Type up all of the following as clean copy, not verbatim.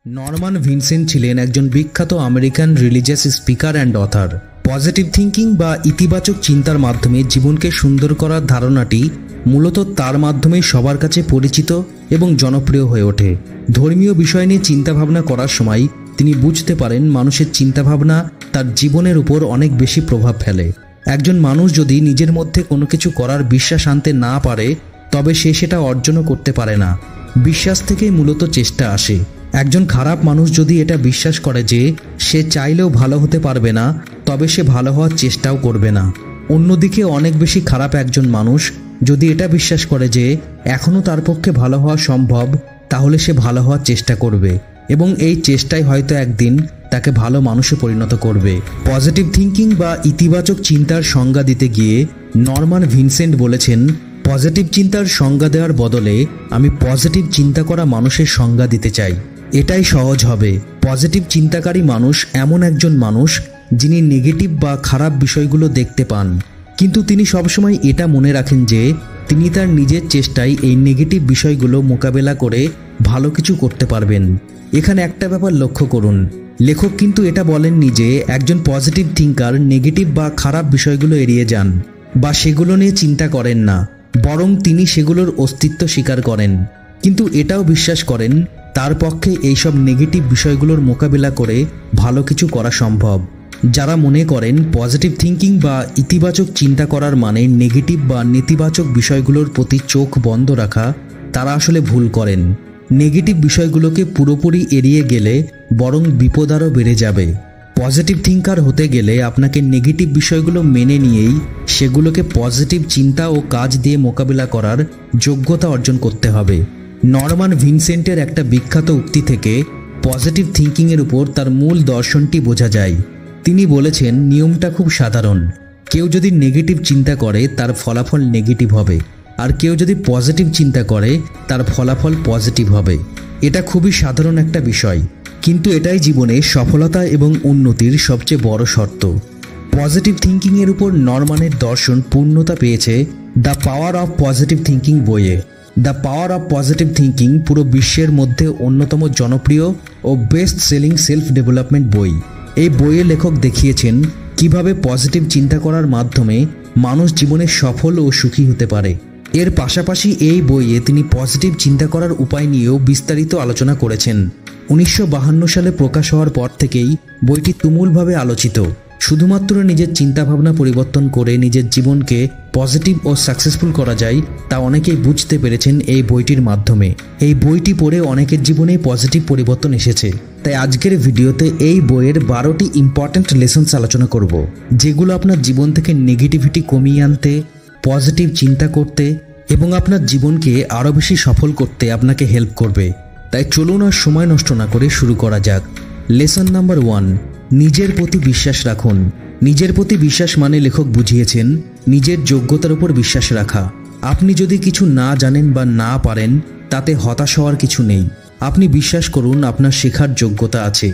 Norman Vincent ছিলেন একজন বিখ্যাত American religious speaker and other. Positive thinking বা ইতিবাচক চিন্তার মাধ্যমে জীবনকে সুন্দর করার ধারণাটি মূলত তার মাধ্যমে সবার কাছে পরিচিত এবং জনপ্রিয় হয়ে ওঠে। ধর্মীয় বিষয় নিয়ে চিন্তাভাবনা করার সময় তিনি বুঝতে পারেন মানুষের চিন্তাভাবনা তার জীবনের উপর অনেক বেশি প্রভাব ফেলে। একজন মানুষ যদি নিজের মধ্যে কোনো কিছু করার বিশ্বাস আনতে না পারে তবে সে সেটা অর্জনও করতে পারে না। বিশ্বাস থেকেই মূলত চেষ্টা আসে। একজন খারাপ মানুষ যদি এটা বিশ্বাস করে যে সে চাইলেও ভালো হতে পারবে না তবে সে ভালো হওয়ার চেষ্টাও করবে না। অন্যদিকে অনেক বেশি খারাপ একজন মানুষ যদি এটা বিশ্বাস করে যে এখনও তার পক্ষে ভালো হওয়া সম্ভব তাহলে সে ভালো হওয়ার চেষ্টা করবে এবং এই চেষ্টাই হয়তো একদিন তাকে ভালো মানুষে পরিণত করবে। পজিটিভ থিঙ্কিং বা ইতিবাচক চিন্তার সংজ্ঞা দিতে গিয়ে নরমান ভিনসেন্ট বলেছেন, পজিটিভ চিন্তার সংজ্ঞা দেওয়ার বদলে আমি পজিটিভ চিন্তা করা মানুষের সংজ্ঞা দিতে চাই। এটাই সহজ হবে। পজিটিভ চিন্তাকারী মানুষ এমন একজন মানুষ যিনি নেগেটিভ বা খারাপ বিষয়গুলো দেখতে পান, কিন্তু তিনি সবসময় এটা মনে রাখেন যে তিনি তার নিজের চেষ্টায় এই নেগেটিভ বিষয়গুলো মোকাবেলা করে ভালো কিছু করতে পারবেন। এখানে একটা ব্যাপার লক্ষ্য করুন, লেখক কিন্তু এটা বলেননি যে একজন পজিটিভ থিঙ্কার নেগেটিভ বা খারাপ বিষয়গুলো এড়িয়ে যান বা সেগুলো নিয়ে চিন্তা করেন না, বরং তিনি সেগুলোর অস্তিত্ব স্বীকার করেন, কিন্তু এটাও বিশ্বাস করেন তার পক্ষে এইসব নেগেটিভ বিষয়গুলোর মোকাবিলা করে ভালো কিছু করা সম্ভব। যারা মনে করেন পজিটিভ থিঙ্কিং বা ইতিবাচক চিন্তা করার মানে নেগেটিভ বা নেতিবাচক বিষয়গুলোর প্রতি চোখ বন্ধ রাখা, তারা আসলে ভুল করেন। নেগেটিভ বিষয়গুলোকে পুরোপুরি এড়িয়ে গেলে বরং বিপদ আরও বেড়ে যাবে। পজিটিভ থিঙ্কার হতে গেলে আপনাকে নেগেটিভ বিষয়গুলো মেনে নিয়েই সেগুলোকে পজিটিভ চিন্তা ও কাজ দিয়ে মোকাবিলা করার যোগ্যতা অর্জন করতে হবে। নরমান ভিনসেন্টের একটা বিখ্যাত উক্তি থেকে পজিটিভ থিঙ্কিংয়ের উপর তার মূল দর্শনটি বোঝা যায়। তিনি বলেছেন, নিয়মটা খুব সাধারণ, কেউ যদি নেগেটিভ চিন্তা করে তার ফলাফল নেগেটিভ হবে, আর কেউ যদি পজিটিভ চিন্তা করে তার ফলাফল পজিটিভ হবে। এটা খুবই সাধারণ একটা বিষয়, কিন্তু এটাই জীবনে সফলতা এবং উন্নতির সবচেয়ে বড় শর্ত। পজিটিভ থিঙ্কিংয়ের উপর নরমানের দর্শন পূর্ণতা পেয়েছে the power of positive thinking বইয়ে। The power of positive thinking পুরো বিশ্বের মধ্যে অন্যতম জনপ্রিয় ও বেস্ট সেলিং সেলফ ডেভেলপমেন্ট বই। এই বইয়ে লেখক দেখিয়েছেন কিভাবে পজিটিভ চিন্তা করার মাধ্যমে মানুষ জীবনে সফল ও সুখী হতে পারে। এর পাশাপাশি এই বইয়ে তিনি পজিটিভ চিন্তা করার উপায় নিয়েও বিস্তারিত আলোচনা করেছেন। 1952 সালে প্রকাশ হওয়ার পর থেকেই বইটি তুমুলভাবে আলোচিত। শুধুমাত্র নিজের চিন্তাভাবনা পরিবর্তন করে নিজের জীবনকে পজিটিভ ও সাকসেসফুল করা যায় তা অনেকেই বুঝতে পেরেছেন এই বইটির মাধ্যমে। এই বইটি পড়ে অনেকের জীবনে পজিটিভ পরিবর্তন এসেছে। তাই আজকের ভিডিওতে এই বইয়ের 12টি ইম্পর্ট্যান্ট লেসন্স আলোচনা করব, যেগুলো আপনার জীবন থেকে নেগেটিভিটি কমিয়ে আনতে, পজিটিভ চিন্তা করতে এবং আপনার জীবনকে আরও বেশি সফল করতে আপনাকে হেল্প করবে। তাই চলুন আর সময় নষ্ট না করে শুরু করা যাক। লেসন নাম্বার 1, নিজের প্রতি বিশ্বাস রাখুন। নিজের প্রতি বিশ্বাস মানে লেখক বুঝিয়েছেন নিজের যোগ্যতার উপর বিশ্বাস রাখা। আপনি যদি কিছু না জানেন বা না পারেন তাতে হতাশ হওয়ার কিছু নেই। আপনি বিশ্বাস করুন আপনার শেখার যোগ্যতা আছে।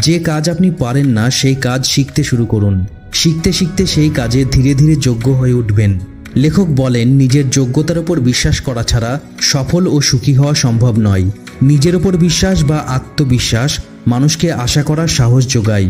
যে কাজ আপনি পারেন না সেই কাজ শিখতে শুরু করুন। শিখতে শিখতে সেই কাজে ধীরে ধীরে যোগ্য হয়ে উঠবেন। লেখক বলেন, নিজের যোগ্যতার উপর বিশ্বাস করা ছাড়া সফল ও সুখী হওয়া সম্ভব নয়। নিজের উপর বিশ্বাস বা আত্মবিশ্বাস মানুষকে আশা করার সাহস যোগায়।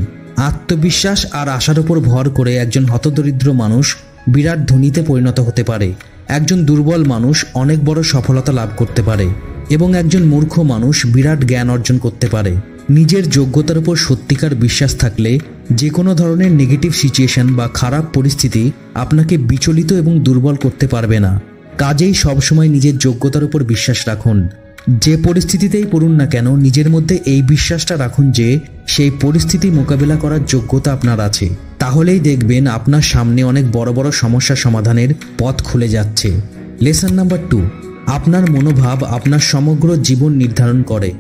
আত্মবিশ্বাস আর আশার উপর ভর করে একজন হতদরিদ্র মানুষ বিরাট ধনীতে পরিণত হতে পারে। একজন দুর্বল মানুষ অনেক বড় সফলতা লাভ করতে পারে এবং একজন মূর্খ মানুষ বিরাট জ্ঞান অর্জন করতে পারে। নিজের যোগ্যতার উপর সত্যিকার বিশ্বাস থাকলে যে কোনো ধরনের নেগেটিভ সিচুয়েশন বা খারাপ পরিস্থিতি আপনাকে বিচলিত এবং দুর্বল করতে পারবে না। কাজেই সবসময় নিজের যোগ্যতার উপর বিশ্বাস রাখুন। যে পরিস্থিতিতেই পড়ুন না কেন নিজের মধ্যে এই বিশ্বাসটা রাখুন যে সেই পরিস্থিতি মোকাবেলা করার যোগ্যতা আপনার আছে। তাহলেই দেখবেন আপনার সামনে অনেক বড় বড় সমস্যা সমাধানের পথ খুলে যাচ্ছে। লেসন নাম্বার 2, আপনার মনোভাব আপনার সমগ্র জীবন নির্ধারণ করে।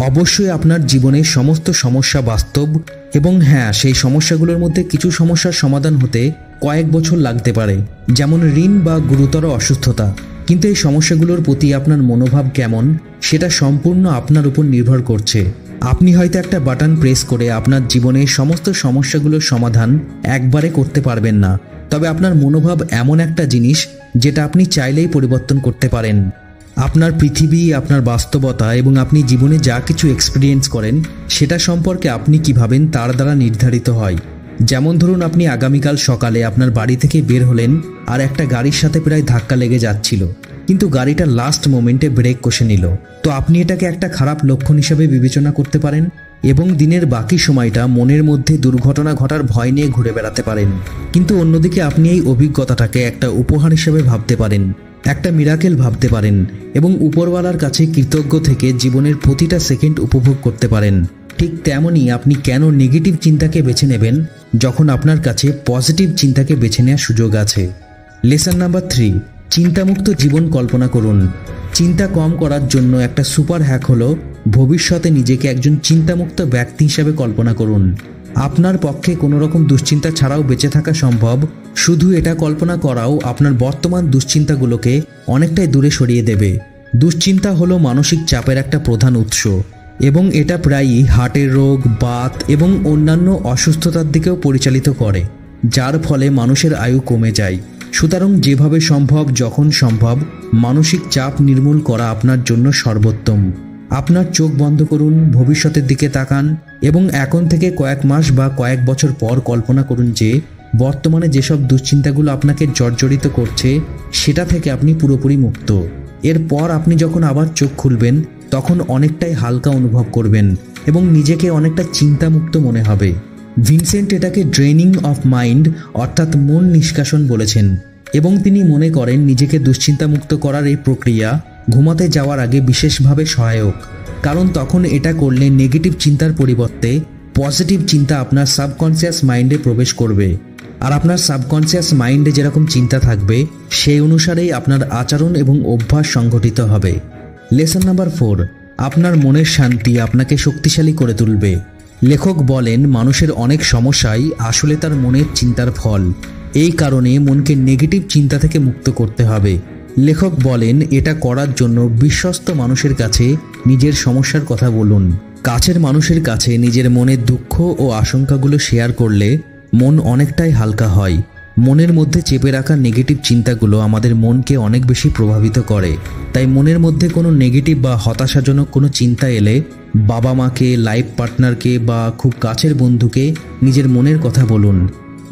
অবশ্যই আপনার জীবনের সমস্ত সমস্যা বাস্তব এবং হ্যাঁ, সেই সমস্যাগুলোর মধ্যে কিছু সমস্যার সমাধান হতে কয়েক বছর লাগতে পারে, যেমন ঋণ বা গুরুতর অসুস্থতা। কিন্তু এই সমস্যাগুলোর প্রতি আপনার মনোভাব কেমন সেটা সম্পূর্ণ আপনার উপর নির্ভর করছে। আপনি হয়তো একটা বাটন প্রেস করে আপনার জীবনের সমস্ত সমস্যাগুলোর সমাধান একবারে করতে পারবেন না, তবে আপনার মনোভাব এমন একটা জিনিস যেটা আপনি চাইলেই পরিবর্তন করতে পারেন। আপনার পৃথিবী, আপনার বাস্তবতা এবং আপনি জীবনে যা কিছু এক্সপিরিয়েন্স করেন সেটা সম্পর্কে আপনি কী ভাবেন তার দ্বারা নির্ধারিত হয়। যেমন ধরুন, আপনি আগামীকাল সকালে আপনার বাড়ি থেকে বের হলেন আর একটা গাড়ির সাথে প্রায় ধাক্কা লেগে যাচ্ছিল, কিন্তু গাড়িটা লাস্ট মোমেন্টে ব্রেক কষে নিল। তো আপনি এটাকে একটা খারাপ লক্ষণ হিসেবে বিবেচনা করতে পারেন এবং দিনের বাকি সময়টা মনের মধ্যে দুর্ঘটনা ঘটার ভয় নিয়ে ঘুরে বেড়াতে পারেন। কিন্তু অন্যদিকে আপনি এই অভিজ্ঞতাটাকে একটা উপহার হিসেবে ভাবতে পারেন, একটা মিরাকেল ভাবতে পারেন এবং উপরওয়ালার কাছে কৃতজ্ঞ থেকে জীবনের প্রতিটা সেকেন্ড উপভোগ করতে পারেন। ঠিক তেমনই আপনি কেন নেগেটিভ চিন্তাকে বেছে নেবেন যখন আপনার কাছে পজিটিভ চিন্তাকে বেছে নেওয়ার সুযোগ আছে। লেসন নাম্বার 3, চিন্তামুক্ত জীবন কল্পনা করুন। চিন্তা কম করার জন্য একটা সুপার হ্যাক হলো ভবিষ্যতে নিজেকে একজন চিন্তামুক্ত ব্যক্তি হিসাবে কল্পনা করুন। আপনার পক্ষে কোনো রকম দুশ্চিন্তা ছাড়াও বেঁচে থাকা সম্ভব, শুধু এটা কল্পনা করাও আপনার বর্তমান দুশ্চিন্তাগুলোকে অনেকটাই দূরে সরিয়ে দেবে। দুশ্চিন্তা হলো মানসিক চাপের একটা প্রধান উৎস এবং এটা প্রায়ই হার্টের রোগ, বাত এবং অন্যান্য অসুস্থতার দিকেও পরিচালিত করে, যার ফলে মানুষের আয়ু কমে যায়। সুতরাং যেভাবে সম্ভব, যখন সম্ভব, মানসিক চাপ নির্মূল করা আপনার জন্য সর্বোত্তম। আপনার চোখ বন্ধ করুন, ভবিষ্যতের দিকে তাকান এবং এখন থেকে কয়েক মাস বা কয়েক বছর পর কল্পনা করুন যে বর্তমানে যেসব দুশ্চিন্তাগুলো আপনাকে জর্জরিত করছে সেটা থেকে আপনি পুরোপুরি মুক্ত। এরপর আপনি যখন আবার চোখ খুলবেন তখন অনেকটাই হালকা অনুভব করবেন এবং নিজেকে অনেকটা চিন্তামুক্ত মনে হবে। ভিনসেন্ট এটাকে ড্রেনিং অফ মাইন্ড অর্থাৎ মন নিষ্কাশন বলেছেন এবং তিনি মনে করেন নিজেকে দুশ্চিন্তামুক্ত করার এই প্রক্রিয়া ঘুমাতে যাওয়ার আগে বিশেষভাবে সহায়ক, কারণ তখন এটা করলে নেগেটিভ চিন্তার পরিবর্তে পজিটিভ চিন্তা আপনার সাবকনসিয়াস মাইন্ডে প্রবেশ করবে আর আপনার সাবকনসিয়াস মাইন্ডে যেরকম চিন্তা থাকবে সেই অনুসারেই আপনার আচরণ এবং অভ্যাস সংগঠিত হবে। লেসন নাম্বার 4, আপনার মনের শান্তি আপনাকে শক্তিশালী করে তুলবে। লেখক বলেন মানুষের অনেক সমস্যাই আসলে তার মনের চিন্তার ফল। এই কারণে মনকে নেগেটিভ চিন্তা থেকে মুক্ত করতে হবে। লেখক বলেন এটা করার জন্য বিশ্বস্ত মানুষের কাছে নিজের সমস্যার কথা বলুন। কাছের মানুষের কাছে নিজের মনের দুঃখ ও আশঙ্কাগুলো শেয়ার করলে মন অনেকটাই হালকা হয়। মনের মধ্যে চেপে রাখা নেগেটিভ চিন্তাগুলো আমাদের মনকে অনেক বেশি প্রভাবিত করে। তাই মনের মধ্যে কোনো নেগেটিভ বা হতাশাজনক কোনো চিন্তা এলে বাবা মাকে, লাইফ পার্টনারকে বা খুব কাছের বন্ধুকে নিজের মনের কথা বলুন।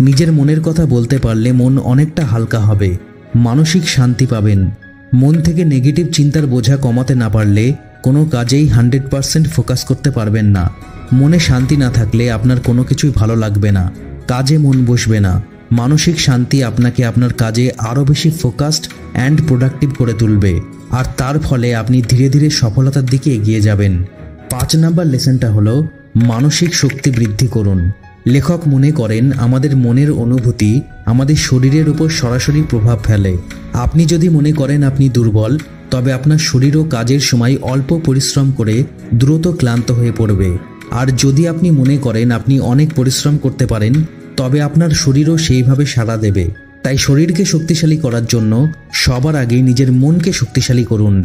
নিজের মনের কথা বলতে পারলে মন অনেকটা হালকা হবে, মানসিক শান্তি পাবেন। মন থেকে নেগেটিভ চিন্তার বোঝা কমাতে না পারলে কোনো কাজেই 100% ফোকাস করতে পারবেন না। মনে শান্তি না থাকলে আপনার কোনো কিছুই ভালো লাগবে না, কাজে মন বসবে না। মানসিক শান্তি আপনাকে আপনার কাজে আরও বেশি ফোকাসড অ্যান্ড প্রোডাক্টিভ করে তুলবে আর তার ফলে আপনি ধীরে ধীরে সফলতার দিকে এগিয়ে যাবেন। 5 নাম্বার লেসনটা হলো মানসিক শক্তি বৃদ্ধি করুন। লেখক মনে করেন আমাদের মনের অনুভূতি আমাদের শরীরের উপর সরাসরি প্রভাব ফেলে। আপনি যদি মনে করেন আপনি দুর্বল, তবে আপনার শরীরও কাজের সময় অল্প পরিশ্রম করে দ্রুত ক্লান্ত হয়ে পড়বে। আর যদি আপনি মনে করেন আপনি অনেক পরিশ্রম করতে পারেন, তবে আপনার শরীরও সেইভাবে সাড়া দেবে। তাই শরীরকে শক্তিশালী করার জন্য সবার আগে নিজের মনকে শক্তিশালী করুন।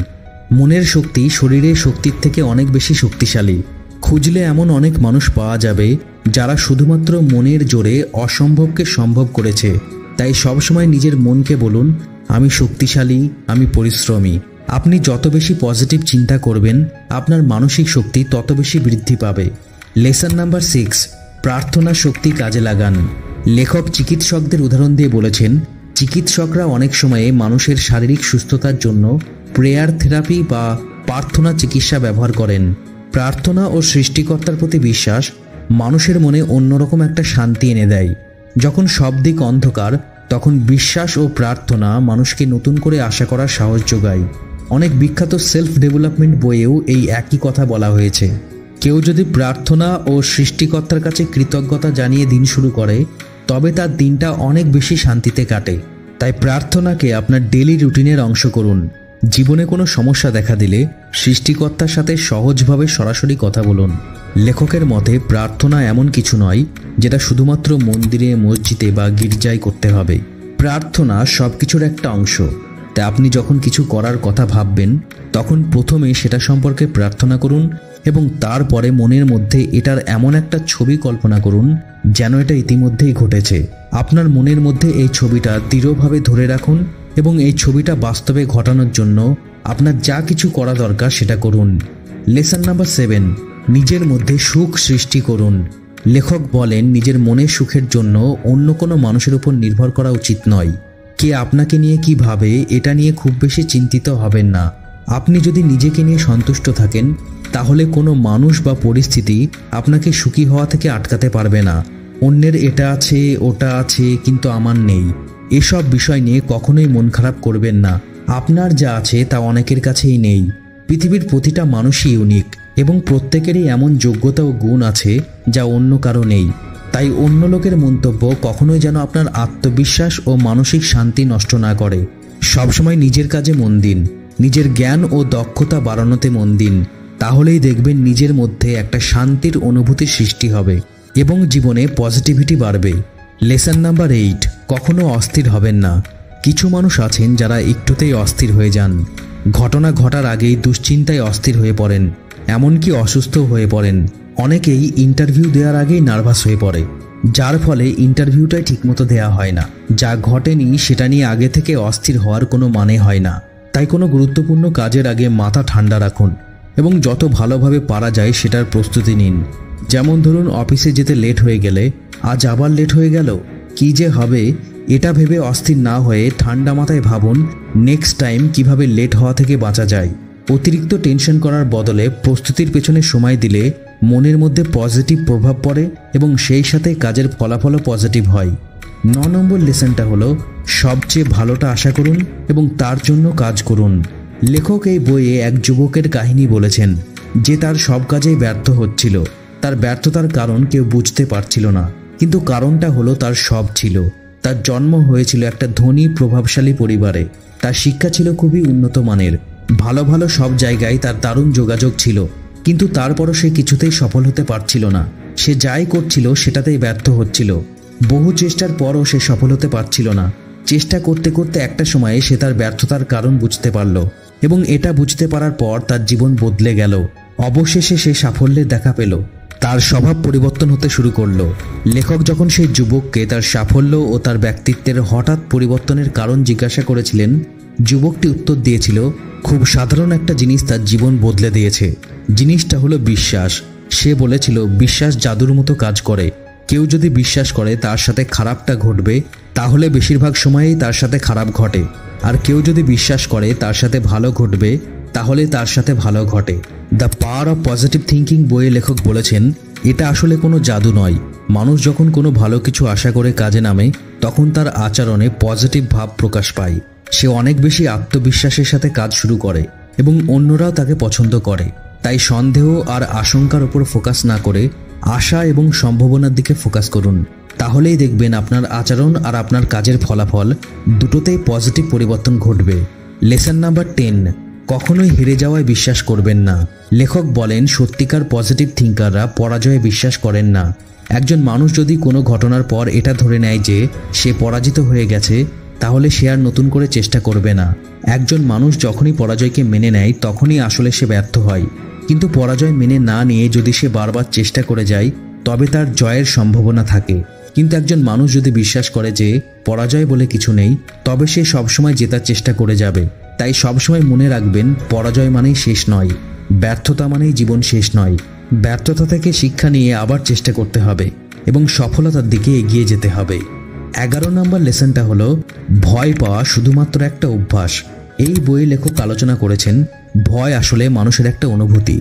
মনের শক্তি শরীরের শক্তির থেকে অনেক বেশি শক্তিশালী। খুঁজলে এমন অনেক মানুষ পাওয়া যাবে যারা শুধুমাত্র মনের জোরে অসম্ভবকে সম্ভব করেছে। তাই সবসময় নিজের মনকে বলুন, আমি শক্তিশালী, আমি পরিশ্রমী। আপনি যত বেশি পজিটিভ চিন্তা করবেন আপনার মানসিক শক্তি তত বেশি বৃদ্ধি পাবে। লেসন নাম্বার 6, প্রার্থনা শক্তি কাজে লাগান। লেখক চিকিৎসকদের উদাহরণ দিয়ে বলেছেন চিকিৎসকরা অনেক সময়ে মানুষের শারীরিক সুস্থতার জন্য প্রেয়ার থেরাপি বা প্রার্থনা চিকিৎসা ব্যবহার করেন। প্রার্থনা ও সৃষ্টিকর্তার প্রতি বিশ্বাস মানুষের মনে অন্যরকম একটা শান্তি এনে দেয়। যখন সব দিক অন্ধকার তখন বিশ্বাস ও প্রার্থনা মানুষকে নতুন করে আশা করার সাহস যোগায়। অনেক বিখ্যাত সেলফ ডেভেলপমেন্ট বইয়েও এই একই কথা বলা হয়েছে। কেউ যদি প্রার্থনা ও সৃষ্টিকর্তার কাছে কৃতজ্ঞতা জানিয়ে দিন শুরু করে তবে তার দিনটা অনেক বেশি শান্তিতে কাটে। তাই প্রার্থনাকে আপনার ডেইলি রুটিনের অংশ করুন। জীবনে কোনো সমস্যা দেখা দিলে সৃষ্টিকর্তার সাথে সহজভাবে সরাসরি কথা বলুন। লেখকের মতে প্রার্থনা এমন কিছু নয় যেটা শুধুমাত্র মন্দিরে, মসজিদে বা গির্জায় করতে হবে। প্রার্থনা সব কিছুর একটা অংশ। তাই আপনি যখন কিছু করার কথা ভাববেন তখন প্রথমে সেটা সম্পর্কে প্রার্থনা করুন এবং তারপরে মনের মধ্যে এটার এমন একটা ছবি কল্পনা করুন যেন এটা ইতিমধ্যেই ঘটেছে। আপনার মনের মধ্যে এই ছবিটা দৃঢ়ভাবে ধরে রাখুন এবং এই ছবিটা বাস্তবে ঘটানোর জন্য আপনার যা কিছু করা দরকার সেটা করুন। লেসন নাম্বার 7, নিজের মধ্যে সুখ সৃষ্টি করুন। লেখক বলেন নিজের মনের সুখের জন্য অন্য কোনো মানুষের উপর নির্ভর করা উচিত নয়। কে আপনাকে নিয়ে কি ভাবে এটা নিয়ে খুব বেশি চিন্তিত হবেন না। আপনি যদি নিজেকে নিয়ে সন্তুষ্ট থাকেন তাহলে কোনো মানুষ বা পরিস্থিতি আপনাকে সুখী হওয়া থেকে আটকাতে পারবে না। অন্যের এটা আছে ওটা আছে কিন্তু আমার নেই, এসব বিষয় নিয়ে কখনোই মন খারাপ করবেন না। আপনার যা আছে তা অনেকের কাছেই নেই। পৃথিবীর প্রতিটা মানুষই ইউনিক এবং প্রত্যেকেরই এমন যোগ্যতা ও গুণ আছে যা অন্য কারো নেই। তাই অন্য লোকের মন্তব্য কখনোই যেন আপনার আত্মবিশ্বাস ও মানসিক শান্তি নষ্ট না করে। সবসময় নিজের কাজে মন দিন, নিজের জ্ঞান ও দক্ষতা বাড়ানোতে মন দিন। তাহলেই দেখবেন নিজের মধ্যে একটা শান্তির অনুভূতির সৃষ্টি হবে এবং জীবনে পজিটিভিটি বাড়বে। লেসন নাম্বার 8, কখনো অস্থির হবেন না। কিছু মানুষ আছেন যারা একটুতেই অস্থির হয়ে যান। ঘটনা ঘটার আগেই দুশ্চিন্তায় অস্থির হয়ে পড়েন, এমনকি অসুস্থ হয়ে পড়েন। অনেকেই ইন্টারভিউ দেওয়ার আগেই নার্ভাস হয়ে পড়ে, যার ফলে ইন্টারভিউটাই ঠিকমতো দেওয়া হয় না। যা ঘটেনি সেটা নিয়ে আগে থেকে অস্থির হওয়ার কোনো মানে হয় না। তাই কোনো গুরুত্বপূর্ণ কাজের আগে মাথা ঠান্ডা রাখুন এবং যত ভালোভাবে পারা যায় সেটার প্রস্তুতি নিন। যেমন ধরুন, অফিসে যেতে লেট হয়ে গেলে আজ আবার লেট হয়ে গেল, কী যে হবে এটা ভেবে অস্থির না হয়ে ঠান্ডা মাথায় ভাবুন নেক্সট টাইম কিভাবে লেট হওয়া থেকে বাঁচা যায়। অতিরিক্ত টেনশন করার বদলে প্রস্তুতির পেছনে সময় দিলে মনের মধ্যে পজিটিভ প্রভাব পড়ে এবং সেই সাথে কাজের ফলাফলও পজিটিভ হয়। 9 নম্বর লেসনটা হলো সবচেয়ে ভালোটা আশা করুন এবং তার জন্য কাজ করুন। লেখক এই বইয়ে এক যুবকের কাহিনী বলেছেন যে তার সব কাজেই ব্যর্থ হচ্ছিল। তার ব্যর্থতার কারণ কেউ বুঝতে পারছিল না, কিন্তু কারণটা হলো তার সব ছিল। তার জন্ম হয়েছিল একটা ধনী প্রভাবশালী পরিবারে। তার শিক্ষা ছিল খুবই উন্নত মানের, ভালো ভালো সব জায়গায় তার দারুণ যোগাযোগ ছিল, কিন্তু তারপরও সে কিছুতেই সফল হতে পারছিল না। সে যাই করছিল সেটাতেই ব্যর্থ হচ্ছিল। বহু চেষ্টার পরও সে সফল হতে পারছিল না। চেষ্টা করতে করতে একটা সময়ে সে তার ব্যর্থতার কারণ বুঝতে পারল এবং এটা বুঝতে পারার পর তার জীবন বদলে গেল। অবশেষে সে সাফল্যের দেখা পেল, তার স্বভাব পরিবর্তন হতে শুরু করলো। লেখক যখন সেই যুবককে তার সাফল্য ও তার ব্যক্তিত্বের হঠাৎ পরিবর্তনের কারণ জিজ্ঞাসা করেছিলেন, যুবকটি উত্তর দিয়েছিল, খুব সাধারণ একটা জিনিস তার জীবন বদলে দিয়েছে। জিনিসটা হলো বিশ্বাস। সে বলেছিল, বিশ্বাস জাদুর মতো কাজ করে। কেউ যদি বিশ্বাস করে তার সাথে খারাপটা ঘটবে, তাহলে বেশিরভাগ সময়েই তার সাথে খারাপ ঘটে। আর কেউ যদি বিশ্বাস করে তার সাথে ভালো ঘটবে, তাহলে তার সাথে ভালো ঘটে। The power of positive thinking বইয়ে লেখক বলেছেন, এটা আসলে কোনো জাদু নয়। মানুষ যখন কোনো ভালো কিছু আশা করে কাজে নামে, তখন তার আচরণে পজিটিভ ভাব প্রকাশ পায়। সে অনেক বেশি আত্মবিশ্বাসের সাথে কাজ শুরু করে এবং অন্যরাও তাকে পছন্দ করে। তাই সন্দেহ আর আশঙ্কার উপর ফোকাস না করে আশা এবং সম্ভাবনার দিকে ফোকাস করুন। তাহলেই দেখবেন আপনার আচরণ আর আপনার কাজের ফলাফল দুটোতেই পজিটিভ পরিবর্তন ঘটবে। লেসন নাম্বার 10, কখনোই হেরে যাওয়ায় বিশ্বাস করবেন না। লেখক বলেন সত্যিকার পজিটিভ থিঙ্কাররা পরাজয়ে বিশ্বাস করেন না। একজন মানুষ যদি কোনো ঘটনার পর এটা ধরে নেয় যে সে পরাজিত হয়ে গেছে, তাহলে সে আর নতুন করে চেষ্টা করবে না। একজন মানুষ যখনই পরাজয়কে মেনে নেয় তখনই আসলে সে ব্যর্থ হয়। কিন্তু পরাজয় মেনে না নিয়ে যদি সে বারবার চেষ্টা করে যায়, তবে তার জয়ের সম্ভাবনা থাকে। কিন্তু একজন মানুষ যদি বিশ্বাস করে যে পরাজয় বলে কিছু নেই, তবে সে সবসময় জেতার চেষ্টা করে যাবে। তাই সবসময় মনে রাখবেন, পরাজয় মানেই শেষ নয়, ব্যর্থতা মানেই জীবন শেষ নয়। ব্যর্থতা থেকে শিক্ষা নিয়ে আবার চেষ্টা করতে হবে এবং সফলতার দিকে এগিয়ে যেতে হবে। 11 নম্বর লেসনটা হলো ভয় পাওয়া শুধুমাত্র একটা অভ্যাস। এই বইয়ে লেখক আলোচনা করেছেন ভয় আসলে মানুষের একটা অনুভূতি।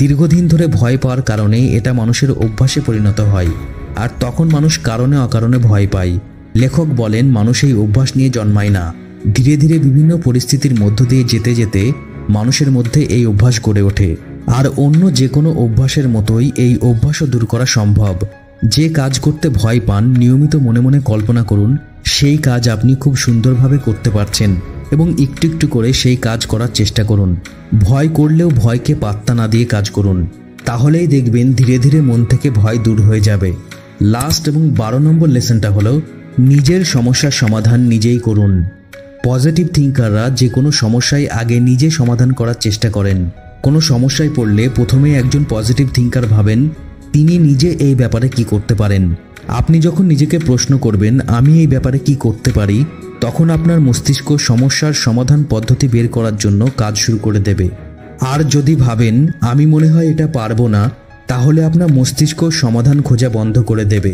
দীর্ঘদিন ধরে ভয় পাওয়ার কারণে এটা মানুষের অভ্যাসে পরিণত হয়, আর তখন মানুষ কারণে অকারণে ভয় পায়। লেখক বলেন মানুষ এই অভ্যাস নিয়ে জন্মায় না, ধীরে ধীরে বিভিন্ন পরিস্থিতির মধ্য দিয়ে যেতে যেতে মানুষের মধ্যে এই অভ্যাস গড়ে ওঠে। আর অন্য যে কোনো অভ্যাসের মতোই এই অভ্যাসও দূর করা সম্ভব। যে কাজ করতে ভয় পান, নিয়মিত মনে মনে কল্পনা করুন সেই কাজ আপনি খুব সুন্দরভাবে করতে পারছেন এবং একটু একটু করে সেই কাজ করার চেষ্টা করুন। ভয় করলেও ভয়কে পাত্তা না দিয়ে কাজ করুন, তাহলেই দেখবেন ধীরে ধীরে মন থেকে ভয় দূর হয়ে যাবে। লাস্ট এবং 12 নম্বর লেসনটা হলো নিজের সমস্যার সমাধান নিজেই করুন। পজিটিভ থিঙ্কাররা যে কোনো সমস্যায় আগে নিজে সমাধান করার চেষ্টা করেন। কোনো সমস্যায় পড়লে প্রথমেই একজন পজিটিভ থিঙ্কার ভাবেন তিনি নিজে এই ব্যাপারে কি করতে পারেন। আপনি যখন নিজেকে প্রশ্ন করবেন আমি এই ব্যাপারে কি করতে পারি, তখন আপনার মস্তিষ্ক সমস্যার সমাধান পদ্ধতি বের করার জন্য কাজ শুরু করে দেবে। আর যদি ভাবেন আমি মনে হয় এটা পারবো না, তাহলে আপনার মস্তিষ্ক সমাধান খোঁজা বন্ধ করে দেবে।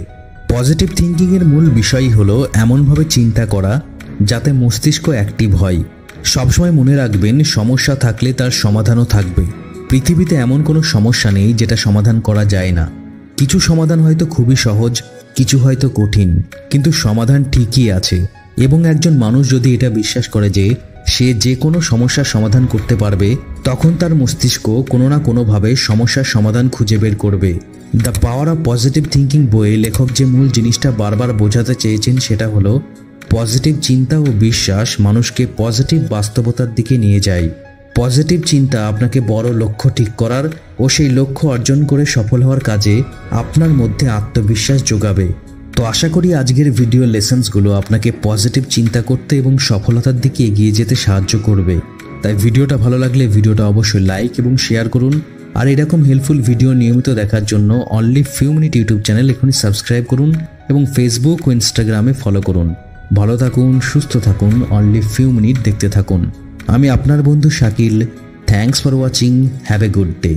পজিটিভ থিঙ্কিংয়ের মূল বিষয়ই হলো এমনভাবে চিন্তা করা যাতে মস্তিষ্ক অ্যাক্টিভ হয়। সবসময় মনে রাখবেন সমস্যা থাকলে তার সমাধানও থাকবে। পৃথিবীতে এমন কোনো সমস্যা নেই যেটা সমাধান করা যায় না। কিছু সমাধান হয়তো খুবই সহজ, কিছু হয়তো কঠিন, কিন্তু সমাধান ঠিকই আছে। এবং একজন মানুষ যদি এটা বিশ্বাস করে যে সে যে কোনো সমস্যার সমাধান করতে পারবে, তখন তার মস্তিষ্ক কোনো না কোনোভাবে সমস্যার সমাধান খুঁজে বের করবে। The power of positive thinking বইয়ে লেখক যে মূল জিনিসটা বারবার বোঝাতে চেয়েছেন সেটা হলো পজিটিভ চিন্তা ও বিশ্বাস মানুষকে পজিটিভ বাস্তবতার দিকে নিয়ে যায়। পজিটিভ চিন্তা আপনাকে বড় লক্ষ্য ঠিক করার ও সেই লক্ষ্য অর্জন করে সফল হওয়ার কাজে আপনার মধ্যে আত্মবিশ্বাস যোগাবে। তো আশা করি আজকের ভিডিও লেসন্সগুলো আপনাকে পজিটিভ চিন্তা করতে এবং সফলতার দিকে এগিয়ে যেতে সাহায্য করবে। তাই ভিডিওটা ভালো লাগলে ভিডিওটা অবশ্যই লাইক এবং শেয়ার করুন। আর এরকম হেল্পফুল ভিডিও নিয়মিত দেখার জন্য only few minute YouTube channel এখনই সাবস্ক্রাইব করুন এবং ফেসবুক ও ইনস্টাগ্রামে ফলো করুন। ভালো থাকুন, সুস্থ থাকুন, অনলি ফিউ মিনিট দেখতে থাকুন। আমি আপনার বন্ধু Shakil. Thanks for watching. Have a good day.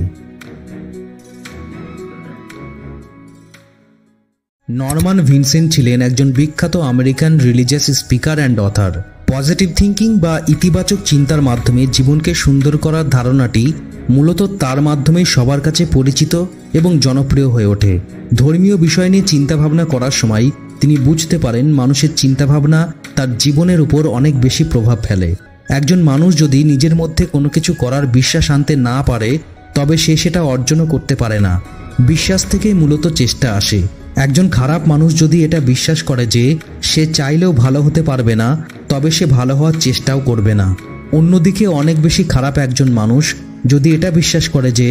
Norman Vincent ছিলেন একজন বিখ্যাত American religious speaker and other. Positive thinking বা ইতিবাচক চিন্তার মাধ্যমে জীবনকে সুন্দর করার ধারণাটি মূলত তার মাধ্যমেই সবার কাছে পরিচিত এবং জনপ্রিয় হয়ে ওঠে। ধর্মীয় বিষয় নিয়ে চিন্তাভাবনা করার সময় তিনি বুঝতে পারেন মানুষের চিন্তাভাবনা তার জীবনের উপর অনেক বেশি প্রভাব ফেলে। একজন মানুষ যদি নিজের মধ্যে কোনো কিছু করার বিশ্বাস আনতে না পারে, তবে সে সেটা অর্জনও করতে পারে না। বিশ্বাস থেকেই মূলত চেষ্টা আসে। একজন খারাপ মানুষ যদি এটা বিশ্বাস করে যে সে চাইলেও ভালো হতে পারবে না, তবে সে ভালো হওয়ার চেষ্টাও করবে না। অন্যদিকে অনেক বেশি খারাপ একজন মানুষ যদি এটা বিশ্বাস করে যে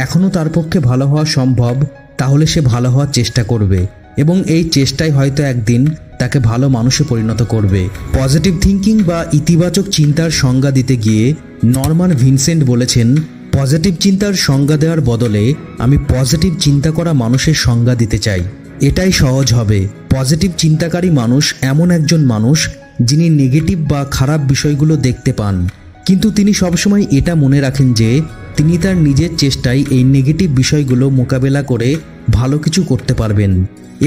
এখনও তার পক্ষে ভালো হওয়া সম্ভব, তাহলে সে ভালো হওয়ার চেষ্টা করবে এবং এই চেষ্টাই হয়তো একদিন তাকে ভালো মানুষে পরিণত করবে। পজিটিভ থিঙ্কিং বা ইতিবাচক চিন্তার সংজ্ঞা দিতে গিয়ে নরমান ভিনসেন্ট বলেছেন, পজিটিভ চিন্তার সংজ্ঞা দেওয়ার বদলে আমি পজিটিভ চিন্তা করা মানুষের সংজ্ঞা দিতে চাই। এটাই সহজ হবে। পজিটিভ চিন্তাকারী মানুষ এমন একজন মানুষ যিনি নেগেটিভ বা খারাপ বিষয়গুলো দেখতে পান, কিন্তু তিনি সবসময় এটা মনে রাখেন যে তিনি তার নিজের চেষ্টায় এই নেগেটিভ বিষয়গুলো মোকাবেলা করে ভালো কিছু করতে পারবেন।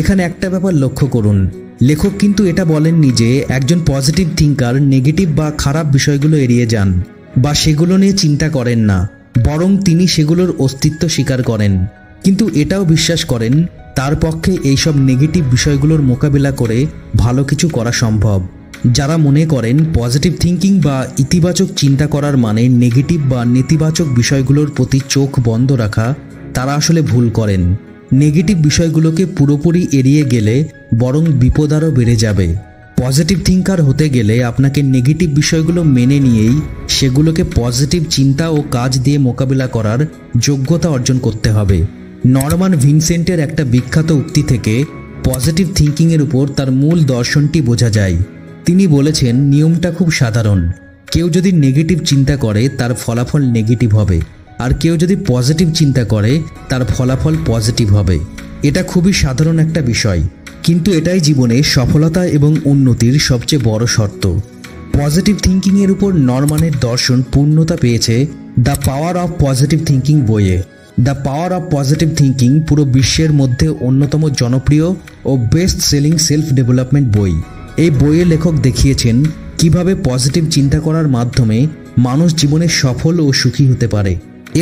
এখানে একটা ব্যাপার লক্ষ্য করুন, লেখক কিন্তু এটা বলেননি যে একজন পজিটিভ থিঙ্কার নেগেটিভ বা খারাপ বিষয়গুলো এড়িয়ে যান বা সেগুলো নিয়ে চিন্তা করেন না, বরং তিনি সেগুলোর অস্তিত্ব স্বীকার করেন, কিন্তু এটাও বিশ্বাস করেন তার পক্ষে এইসব নেগেটিভ বিষয়গুলোর মোকাবিলা করে ভালো কিছু করা সম্ভব। যারা মনে করেন পজিটিভ থিঙ্কিং বা ইতিবাচক চিন্তা করার মানে নেগেটিভ বা নেতিবাচক বিষয়গুলোর প্রতি চোখ বন্ধ রাখা, তারা আসলে ভুল করেন। নেগেটিভ বিষয়গুলোকে পুরোপুরি এড়িয়ে গেলে বরং বিপদ আরও বেড়ে যাবে। পজিটিভ থিঙ্কার হতে গেলে আপনাকে নেগেটিভ বিষয়গুলো মেনে নিয়েই সেগুলোকে পজিটিভ চিন্তা ও কাজ দিয়ে মোকাবিলা করার যোগ্যতা অর্জন করতে হবে। নরমান ভিনসেন্টের একটা বিখ্যাত উক্তি থেকে পজিটিভ থিঙ্কিংয়ের উপর তার মূল দর্শনটি বোঝা যায়। তিনি বলেছেন, নিয়মটা খুব সাধারণ। কেউ যদি নেগেটিভ চিন্তা করে তার ফলাফল নেগেটিভ হবে, আর কেউ যদি পজিটিভ চিন্তা করে তার ফলাফল পজিটিভ হবে। এটা খুবই সাধারণ একটা বিষয়, কিন্তু এটাই জীবনে সফলতা এবং উন্নতির সবচেয়ে বড় শর্ত। পজিটিভ থিঙ্কিংয়ের উপর নরমানের দর্শন পূর্ণতা পেয়েছে the power of positive thinking বইয়ে। The power of positive thinking পুরো বিশ্বের মধ্যে অন্যতম জনপ্রিয় ও বেস্ট সেলিং সেলফ ডেভেলপমেন্ট বই। এই বইয়ে লেখক দেখিয়েছেন কিভাবে পজিটিভ চিন্তা করার মাধ্যমে মানুষ জীবনে সফল ও সুখী হতে পারে।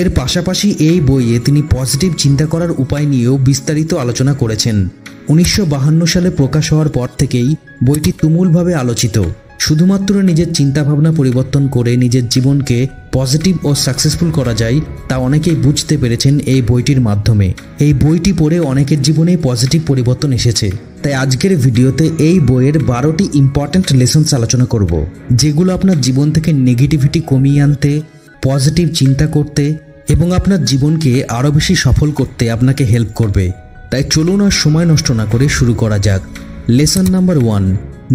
এর পাশাপাশি এই বইয়ে তিনি পজিটিভ চিন্তা করার উপায় নিয়েও বিস্তারিত আলোচনা করেছেন। 1952 সালে প্রকাশ হওয়ার পর থেকেই বইটি তুমুলভাবে আলোচিত। শুধুমাত্র নিজের চিন্তাভাবনা পরিবর্তন করে নিজের জীবনকে পজিটিভ ও সাকসেসফুল করা যায় তা অনেকেই বুঝতে পেরেছেন এই বইটির মাধ্যমে। এই বইটি পড়ে অনেকের জীবনে পজিটিভ পরিবর্তন এসেছে। তাই আজকের ভিডিওতে এই বইয়ের 12টি ইম্পর্ট্যান্ট লেসন্স আলোচনা করব, যেগুলো আপনার জীবন থেকে নেগেটিভিটি কমিয়ে আনতে, পজিটিভ চিন্তা করতে এবং আপনার জীবনকে আরও বেশি সফল করতে আপনাকে হেল্প করবে। তাই চলুন আর সময় নষ্ট না করে শুরু করা যাক। লেসন নাম্বার 1,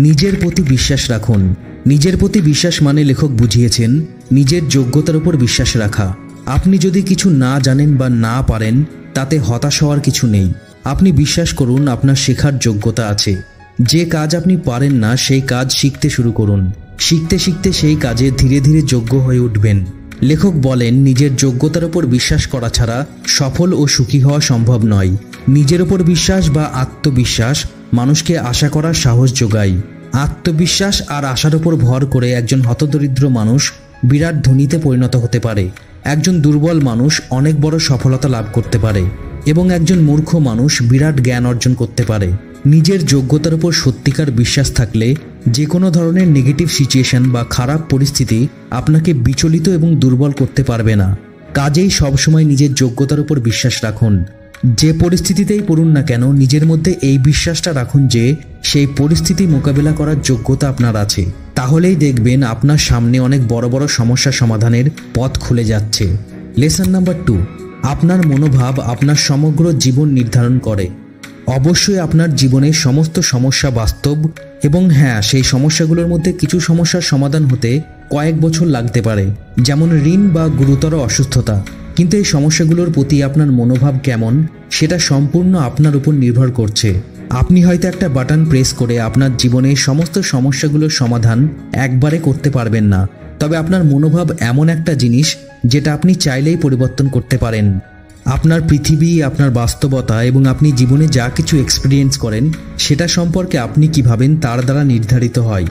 নিজের প্রতি বিশ্বাস রাখুন। নিজের প্রতি বিশ্বাস মানে লেখক বুঝিয়েছেন নিজের যোগ্যতার উপর বিশ্বাস রাখা। আপনি যদি কিছু না জানেন বা না পারেন, তাতে হতাশ হওয়ার কিছু নেই। আপনি বিশ্বাস করুন আপনার শেখার যোগ্যতা আছে। যে কাজ আপনি পারেন না সেই কাজ শিখতে শুরু করুন। শিখতে শিখতে সেই কাজে ধীরে ধীরে যোগ্য হয়ে উঠবেন। লেখক বলেন, নিজের যোগ্যতার উপর বিশ্বাস করা ছাড়া সফল ও সুখী হওয়া সম্ভব নয়। নিজের উপর বিশ্বাস বা আত্মবিশ্বাস মানুষকে আশা করার সাহস যোগায়। আত্মবিশ্বাস আর আশার উপর ভর করে একজন হতদরিদ্র মানুষ বিরাট ধনীতে পরিণত হতে পারে। একজন দুর্বল মানুষ অনেক বড় সফলতা লাভ করতে পারে এবং একজন মূর্খ মানুষ বিরাট জ্ঞান অর্জন করতে পারে। নিজের যোগ্যতার উপর সত্যিকার বিশ্বাস থাকলে যে কোনো ধরনের নেগেটিভ সিচুয়েশন বা খারাপ পরিস্থিতি আপনাকে বিচলিত এবং দুর্বল করতে পারবে না। কাজেই সবসময় নিজের যোগ্যতার উপর বিশ্বাস রাখুন। যে পরিস্থিতিতেই পড়ুন না কেন, নিজের মধ্যে এই বিশ্বাসটা রাখুন যে সেই পরিস্থিতি মোকাবেলা করার যোগ্যতা আপনার আছে। তাহলেই দেখবেন আপনার সামনে অনেক বড় বড় সমস্যা সমাধানের পথ খুলে যাচ্ছে। লেসন নাম্বার 2, আপনার মনোভাব আপনার সমগ্র জীবন নির্ধারণ করে। অবশ্যই আপনার জীবনের সমস্ত সমস্যা বাস্তব এবং হ্যাঁ, সেই সমস্যাগুলোর মধ্যে কিছু সমস্যার সমাধান হতে কয়েক বছর লাগতে পারে, যেমন ঋণ বা গুরুতর অসুস্থতা। কিন্তু এই সমস্যাগুলোর প্রতি আপনার মনোভাব কেমন সেটা সম্পূর্ণ আপনার উপর নির্ভর করছে। আপনি হয়তো একটা বাটন প্রেস করে আপনার জীবনের সমস্ত সমস্যাগুলোর সমাধান একবারে করতে পারবেন না, তবে আপনার মনোভাব এমন একটা জিনিস যেটা আপনি চাইলেই পরিবর্তন করতে পারেন। আপনার পৃথিবী, আপনার বাস্তবতা এবং আপনি জীবনে যা কিছু এক্সপিরিয়েন্স করেন সেটা সম্পর্কে আপনি কী ভাবেন তার দ্বারা নির্ধারিত হয়।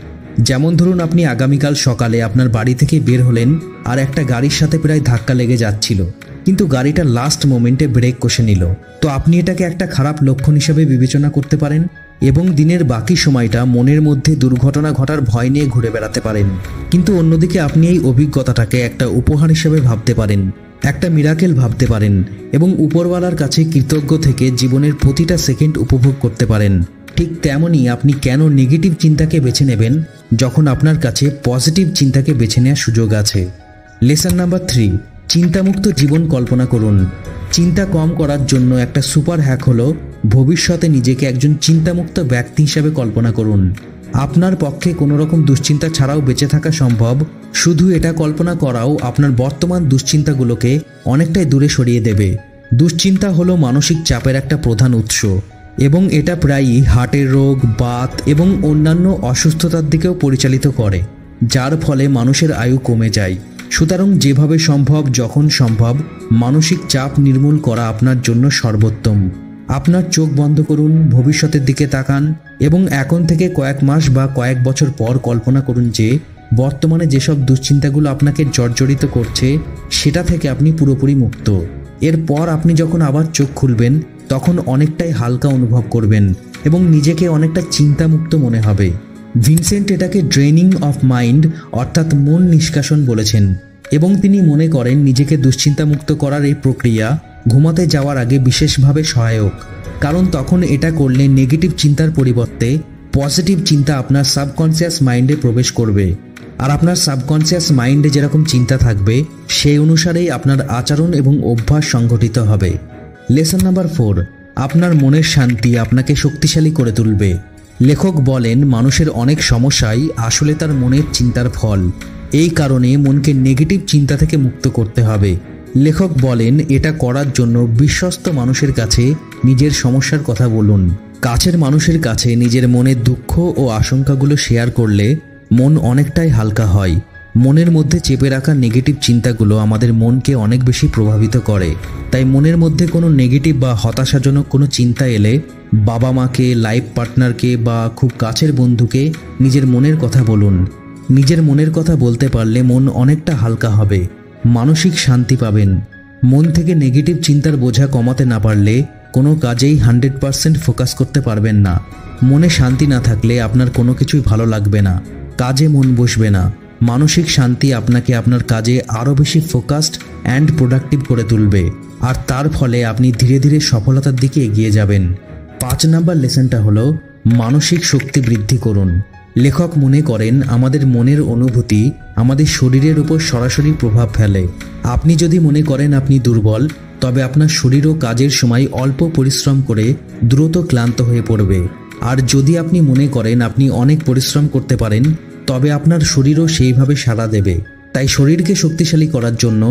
যেমন ধরুন, আপনি আগামীকাল সকালে আপনার বাড়ি থেকে বের হলেন আর একটা গাড়ির সাথে প্রায় ধাক্কা লেগে যাচ্ছিল, কিন্তু গাড়িটা লাস্ট মোমেন্টে ব্রেক কষে নিল। তো আপনি এটাকে একটা খারাপ লক্ষণ হিসেবে বিবেচনা করতে পারেন এবং দিনের বাকি সময়টা মনের মধ্যে দুর্ঘটনা ঘটার ভয় নিয়ে ঘুরে বেড়াতে পারেন। কিন্তু অন্যদিকে আপনি এই অভিজ্ঞতাটাকে একটা উপহার হিসেবে ভাবতে পারেন, একটা মিরাকেল ভাবতে পারেন এবং উপরওয়ালার কাছে কৃতজ্ঞ থেকে জীবনের প্রতিটা সেকেন্ড উপভোগ করতে পারেন। ঠিক তেমনই আপনি কেন নেগেটিভ চিন্তাকে বেছে নেবেন যখন আপনার কাছে পজিটিভ চিন্তাকে বেছে নেওয়ার সুযোগ আছে। লেসন নাম্বার 3, চিন্তামুক্ত জীবন কল্পনা করুন। চিন্তা কম করার জন্য একটা সুপার হ্যাক হলো ভবিষ্যতে নিজেকে একজন চিন্তামুক্ত ব্যক্তি হিসাবে কল্পনা করুন। আপনার পক্ষে কোনো রকম দুশ্চিন্তা ছাড়াও বেঁচে থাকা সম্ভব। শুধু এটা কল্পনা করাও আপনার বর্তমান দুশ্চিন্তাগুলোকে অনেকটাই দূরে সরিয়ে দেবে। দুশ্চিন্তা হলো মানসিক চাপের একটা প্রধান উৎস এবং এটা প্রায়ই হার্টের রোগ, বাত এবং অন্যান্য অসুস্থতার দিকেও পরিচালিত করে, যার ফলে মানুষের আয়ু কমে যায়। সুতরাং যেভাবে সম্ভব, যখন সম্ভব, মানসিক চাপ নির্মূল করা আপনার জন্য সর্বোত্তম। আপনার চোখ বন্ধ করুন, ভবিষ্যতের দিকে তাকান এবং এখন থেকে কয়েক মাস বা কয়েক বছর পর কল্পনা করুন যে বর্তমানে যেসব দুশ্চিন্তাগুলো আপনাকে জর্জরিত করছে সেটা থেকে আপনি পুরোপুরি মুক্ত। এরপর আপনি যখন আবার চোখ খুলবেন তখন অনেকটাই হালকা অনুভব করবেন এবং নিজেকে অনেকটা চিন্তামুক্ত মনে হবে। ভিনসেন্ট এটাকে ড্রেনিং অফ মাইন্ড অর্থাৎ মন নিষ্কাশন বলেছেন এবং তিনি মনে করেন নিজেকে দুশ্চিন্তামুক্ত করার এই প্রক্রিয়া ঘুমাতে যাওয়ার আগে বিশেষভাবে সহায়ক, কারণ তখন এটা করলে নেগেটিভ চিন্তার পরিবর্তে পজিটিভ চিন্তা আপনার সাবকনসিয়াস মাইন্ডে প্রবেশ করবে আর আপনার সাবকনসিয়াস মাইন্ডে যেরকম চিন্তা থাকবে সেই অনুসারেই আপনার আচরণ এবং অভ্যাস সংগঠিত হবে। লেসন নাম্বার 4, আপনার মনের শান্তি আপনাকে শক্তিশালী করে তুলবে। লেখক বলেন, মানুষের অনেক সমস্যাই আসলে তার মনের চিন্তার ফল। এই কারণে মনকে নেগেটিভ চিন্তা থেকে মুক্ত করতে হবে। লেখক বলেন, এটা করার জন্য বিশ্বস্ত মানুষের কাছে নিজের সমস্যার কথা বলুন। কাছের মানুষের কাছে নিজের মনের দুঃখ ও আশঙ্কাগুলো শেয়ার করলে মন অনেকটাই হালকা হয়। মনের মধ্যে চেপে রাখা নেগেটিভ চিন্তাগুলো আমাদের মনকে অনেক বেশি প্রভাবিত করে। তাই মনের মধ্যে কোনো নেগেটিভ বা হতাশাজনক কোনো চিন্তা এলে বাবা মাকে, লাইফ পার্টনারকে বা খুব কাছের বন্ধুকে নিজের মনের কথা বলুন। নিজের মনের কথা বলতে পারলে মন অনেকটা হালকা হবে, মানসিক শান্তি পাবেন। মন থেকে নেগেটিভ চিন্তার বোঝা কমাতে না পারলে কোনো কাজেই 100% ফোকাস করতে পারবেন না। মনে শান্তি না থাকলে আপনার কোনো কিছুই ভালো লাগবে না, কাজে মন বসবে না। মানসিক শান্তি আপনাকে আপনার কাজে আরও বেশি ফোকাসড অ্যান্ড প্রোডাক্টিভ করে তুলবে আর তার ফলে আপনি ধীরে ধীরে সফলতার দিকে এগিয়ে যাবেন। 5 নাম্বার লেসনটা হলো মানসিক শক্তি বৃদ্ধি করুন। লেখক মনে করেন আমাদের মনের অনুভূতি আমাদের শরীরের উপর সরাসরি প্রভাব ফেলে। আপনি যদি মনে করেন আপনি দুর্বল, তবে আপনার শরীরও কাজের সময় অল্প পরিশ্রম করে দ্রুত ক্লান্ত হয়ে পড়বে। আর যদি আপনি মনে করেন আপনি অনেক পরিশ্রম করতে পারেন, তবে আপনার শরীরও সেইভাবে সাড়া দেবে। তাই শরীরকে শক্তিশালী করার জন্য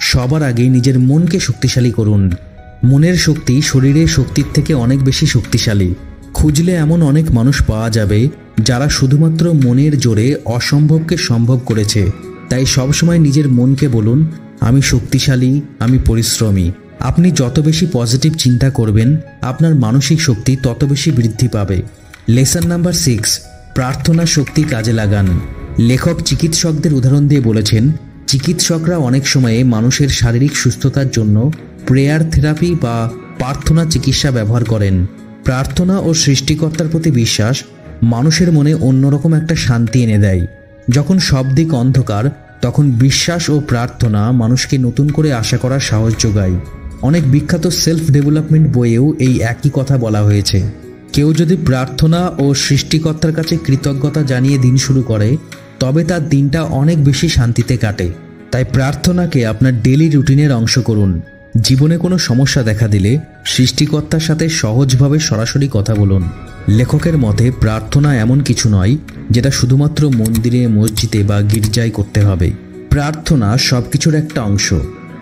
সবার আগে নিজের মনকে শক্তিশালী করুন। মনের শক্তি শরীরের শক্তির থেকে অনেক বেশি শক্তিশালী। খুঁজলে এমন অনেক মানুষ পাওয়া যাবে যারা শুধুমাত্র মনের জোরে অসম্ভবকে সম্ভব করেছে। তাই সবসময় নিজের মনকে বলুন, আমি শক্তিশালী, আমি পরিশ্রমী। আপনি যত বেশি পজিটিভ চিন্তা করবেন, আপনার মানসিক শক্তি তত বেশি বৃদ্ধি পাবে। লেসন নাম্বার 6, প্রার্থনা শক্তি কাজে লাগান। লেখক চিকিৎসকদের উদাহরণ দিয়ে বলেছেন, চিকিৎসকরা অনেক সময়ে মানুষের শারীরিক সুস্থতার জন্য প্রেয়ার থেরাপি বা প্রার্থনা চিকিৎসা ব্যবহার করেন। প্রার্থনা ও সৃষ্টিকর্তার প্রতি বিশ্বাস মানুষের মনে অন্যরকম একটা শান্তি এনে দেয়। যখন সব দিক অন্ধকার, তখন বিশ্বাস ও প্রার্থনা মানুষকে নতুন করে আশা করার সাহস যোগায়। অনেক বিখ্যাত সেলফ ডেভেলপমেন্ট বইয়েও এই একই কথা বলা হয়েছে। কেউ যদি প্রার্থনা ও সৃষ্টিকর্তার কাছে কৃতজ্ঞতা জানিয়ে দিন শুরু করে, তবে তার দিনটা অনেক বেশি শান্তিতে কাটে। তাই প্রার্থনাকে আপনার ডেইলি রুটিনের অংশ করুন। জীবনে কোনো সমস্যা দেখা দিলে সৃষ্টিকর্তার সাথে সহজভাবে সরাসরি কথা বলুন। লেখকের মতে প্রার্থনা এমন কিছু নয় যেটা শুধুমাত্র মন্দিরে, মসজিদে বা গির্জায় করতে হবে। প্রার্থনা সব কিছুর একটা অংশ।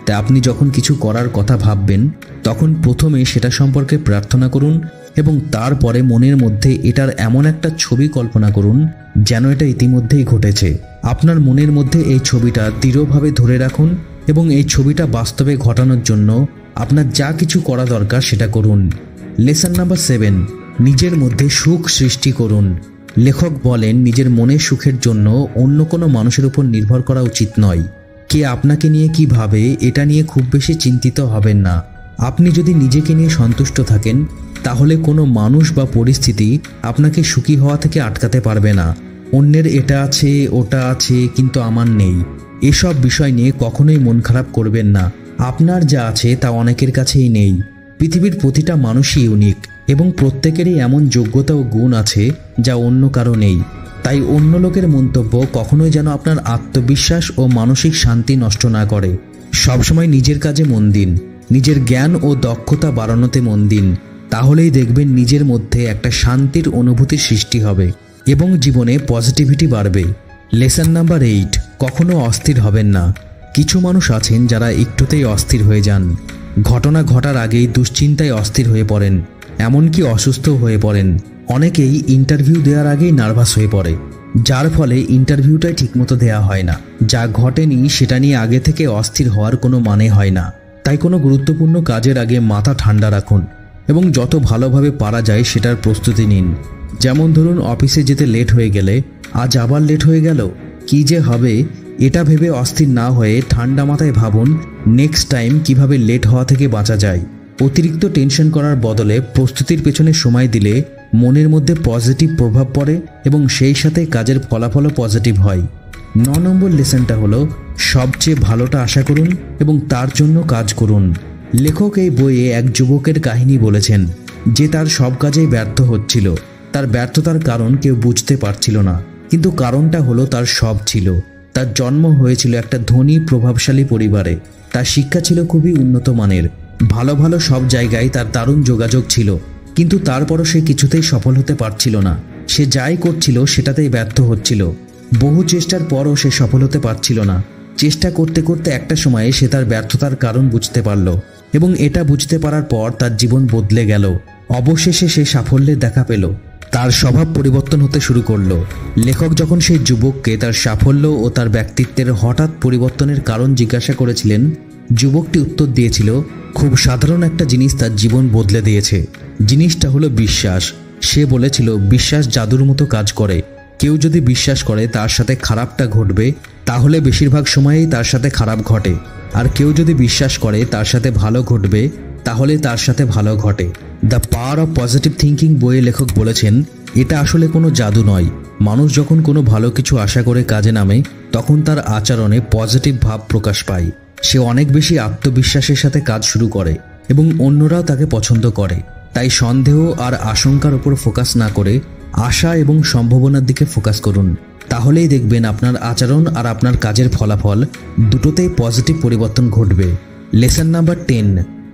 তাই আপনি যখন কিছু করার কথা ভাববেন, তখন প্রথমে সেটা সম্পর্কে প্রার্থনা করুন এবং তারপরে মনের মধ্যে এটার এমন একটা ছবি কল্পনা করুন যেন এটা ইতিমধ্যেই ঘটেছে। আপনার মনের মধ্যে এই ছবিটা দৃঢ়ভাবে ধরে রাখুন এবং এই ছবিটা বাস্তবে ঘটানোর জন্য আপনার যা কিছু করা দরকার সেটা করুন। লেসন নাম্বার 7, নিজের মধ্যে সুখ সৃষ্টি করুন। লেখক বলেন, নিজের মনের সুখের জন্য অন্য কোনো মানুষের উপর নির্ভর করা উচিত নয়। কে আপনাকে নিয়ে কি ভাবে এটা নিয়ে খুব বেশি চিন্তিত হবেন না। আপনি যদি নিজেকে নিয়ে সন্তুষ্ট থাকেন, তাহলে কোনো মানুষ বা পরিস্থিতি আপনাকে সুখী হওয়া থেকে আটকাতে পারবে না। অন্যের এটা আছে, ওটা আছে, কিন্তু আমার নেই, এসব বিষয় নিয়ে কখনোই মন খারাপ করবেন না। আপনার যা আছে তা অনেকের কাছেই নেই। পৃথিবীর প্রতিটা মানুষই ইউনিক এবং প্রত্যেকেরই এমন যোগ্যতা ও গুণ আছে যা অন্য কারো নেই। তাই অন্য লোকের মন্তব্য কখনোই যেন আপনার আত্মবিশ্বাস ও মানসিক শান্তি নষ্ট না করে। সবসময় নিজের কাজে মন দিন, নিজের জ্ঞান ও দক্ষতা বাড়ানোতে মন দিন। তাহলেই দেখবেন নিজের মধ্যে একটা শান্তির অনুভূতির সৃষ্টি হবে এবং জীবনে পজিটিভিটি বাড়বে। লেসন নাম্বার 8, কখনো অস্থির হবেন না। কিছু মানুষ আছেন যারা একটুতেই অস্থির হয়ে যান। ঘটনা ঘটার আগেই দুশ্চিন্তায় অস্থির হয়ে পড়েন, এমনকি অসুস্থ হয়ে পড়েন। অনেকেই ইন্টারভিউ দেওয়ার আগেই নার্ভাস হয়ে পড়ে, যার ফলে ইন্টারভিউটাই ঠিকমতো দেওয়া হয় না। যা ঘটেনি সেটা নিয়ে আগে থেকে অস্থির হওয়ার কোনো মানে হয় না। তাই কোনো গুরুত্বপূর্ণ কাজের আগে মাথা ঠান্ডা রাখুন এবং যত ভালোভাবে পারা যায় সেটার প্রস্তুতি নিন। যেমন ধরুন, অফিসে যেতে লেট হয়ে গেলে, আজ আবার লেট হয়ে গেল, কী যে হবে, এটা ভেবে অস্থির না হয়ে ঠান্ডা মাথায় ভাবুন নেক্সট টাইম কিভাবে লেট হওয়া থেকে বাঁচা যায়। অতিরিক্ত টেনশন করার বদলে প্রস্তুতির পেছনে সময় দিলে মনের মধ্যে পজিটিভ প্রভাব পড়ে এবং সেই সাথে কাজের ফলাফলও পজিটিভ হয়। 9 নম্বর লেসনটা হলো, সবচেয়ে ভালোটা আশা করুন এবং তার জন্য কাজ করুন। লেখক এই বইয়ে এক যুবকের কাহিনী বলেছেন যে তার সব কাজেই ব্যর্থ হচ্ছিল। তার ব্যর্থতার কারণ কেউ বুঝতে পারছিল না, কিন্তু কারণটা হলো তার সব ছিল। তার জন্ম হয়েছিল একটা ধনী প্রভাবশালী পরিবারে। তার শিক্ষা ছিল খুবই উন্নত মানের, ভালো ভালো সব জায়গায় তার দারুণ যোগাযোগ ছিল, কিন্তু তারপরও সে কিছুতেই সফল হতে পারছিল না। সে যাই করছিল সেটাতেই ব্যর্থ হচ্ছিল। বহু চেষ্টার পরও সে সফল হতে পারছিল না। চেষ্টা করতে করতে একটা সময়ে সে তার ব্যর্থতার কারণ বুঝতে পারল এবং এটা বুঝতে পারার পর তার জীবন বদলে গেল। অবশেষে সে সাফল্যের দেখা পেল, তার স্বভাব পরিবর্তন হতে শুরু করলো। লেখক যখন সেই যুবককে তার সাফল্য ও তার ব্যক্তিত্বের হঠাৎ পরিবর্তনের কারণ জিজ্ঞাসা করেছিলেন, যুবকটি উত্তর দিয়েছিল, খুব সাধারণ একটা জিনিস তার জীবন বদলে দিয়েছে। জিনিসটা হলো বিশ্বাস। সে বলেছিল, বিশ্বাস জাদুর মতো কাজ করে। কেউ যদি বিশ্বাস করে তার সাথে খারাপটা ঘটবে, তাহলে বেশিরভাগ সময়েই তার সাথে খারাপ ঘটে। আর কেউ যদি বিশ্বাস করে তার সাথে ভালো ঘটবে, তাহলে তার সাথে ভালো ঘটে। The power of positive thinking বইয়ে লেখক বলেছেন, এটা আসলে কোনো জাদু নয়। মানুষ যখন কোনো ভালো কিছু আশা করে কাজে নামে, তখন তার আচরণে পজিটিভ ভাব প্রকাশ পায়। সে অনেক বেশি আত্মবিশ্বাসের সাথে কাজ শুরু করে এবং অন্যরাও তাকে পছন্দ করে। তাই সন্দেহ আর আশঙ্কার উপর ফোকাস না করে আশা এবং সম্ভাবনার দিকে ফোকাস করুন। তাহলেই দেখবেন আপনার আচরণ আর আপনার কাজের ফলাফল দুটোতেই পজিটিভ পরিবর্তন ঘটবে। লেসন নাম্বার 10,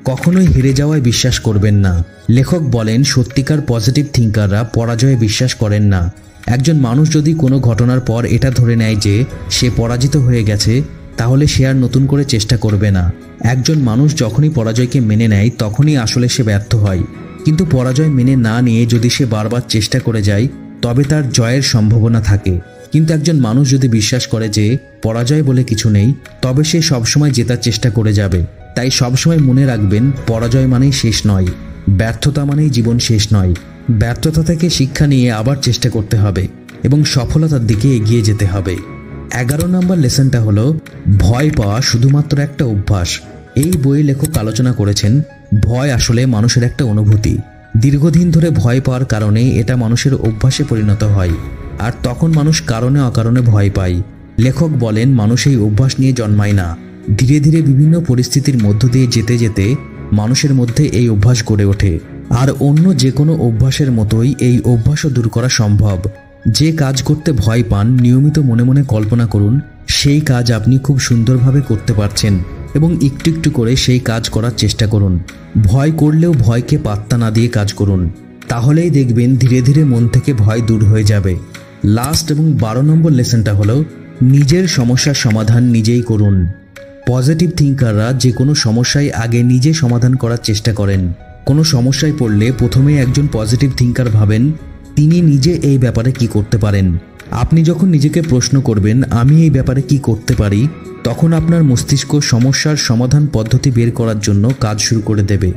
কখনোই হেরে যাওয়ায় বিশ্বাস করবেন না। লেখক বলেন, সত্যিকার পজিটিভ থিঙ্কাররা পরাজয়ে বিশ্বাস করেন না। একজন মানুষ যদি কোনো ঘটনার পর এটা ধরে নেয় যে সে পরাজিত হয়ে গেছে, তাহলে সে আর নতুন করে চেষ্টা করবে না। একজন মানুষ যখনই পরাজয়কে মেনে নেয়, তখনই আসলে সে ব্যর্থ হয়। কিন্তু পরাজয় মেনে না নিয়ে যদি সে বারবার চেষ্টা করে যায় তবে তার জয়ের সম্ভাবনা থাকে। কিন্তু একজন মানুষ যদি বিশ্বাস করে যে পরাজয় বলে কিছু নেই, তবে সে সবসময় জেতার চেষ্টা করে যাবে। তাই সবসময় মনে রাখবেন, পরাজয় মানেই শেষ নয়, ব্যর্থতা মানেই জীবন শেষ নয়। ব্যর্থতা থেকে শিক্ষা নিয়ে আবার চেষ্টা করতে হবে এবং সফলতার দিকে এগিয়ে যেতে হবে। 11 নম্বর লেসনটা হলো, ভয় পাওয়া শুধুমাত্র একটা অভ্যাস। এই বইয়ে লেখক আলোচনা করেছেন, ভয় আসলে মানুষের একটা অনুভূতি। দীর্ঘদিন ধরে ভয় পাওয়ার কারণে এটা মানুষের অভ্যাসে পরিণত হয়, আর তখন মানুষ কারণে অকারণে ভয় পায়। লেখক বলেন, মানুষ এই অভ্যাস নিয়ে জন্মায় না, ধীরে ধীরে বিভিন্ন পরিস্থিতির মধ্য দিয়ে যেতে যেতে মানুষের মধ্যে এই অভ্যাস গড়ে ওঠে। আর অন্য যে কোনো অভ্যাসের মতোই এই অভ্যাসও দূর করা সম্ভব। যে কাজ করতে ভয় পান, নিয়মিত মনে মনে কল্পনা করুন সেই কাজ আপনি খুব সুন্দরভাবে করতে পারছেন এবং একটু একটু করে সেই কাজ করার চেষ্টা করুন। ভয় করলেও ভয়কে পাত্তা না দিয়ে কাজ করুন, তাহলেই দেখবেন ধীরে ধীরে মন থেকে ভয় দূর হয়ে যাবে। লাস্ট এবং 12 নম্বর লেসনটা হলো, নিজের সমস্যার সমাধান নিজেই করুন। পজিটিভ থিঙ্কাররা যে কোনো সমস্যায় আগে নিজে সমাধান করার চেষ্টা করেন। কোনো সমস্যায় পড়লে প্রথমেই একজন পজিটিভ থিঙ্কার ভাবেন তিনি নিজে এই ব্যাপারে কি করতে পারেন। আপনি যখন নিজেকে প্রশ্ন করবেন আমি এই ব্যাপারে কি করতে পারি, তখন আপনার মস্তিষ্ক সমস্যার সমাধান পদ্ধতি বের করার জন্য কাজ শুরু করে দেবে।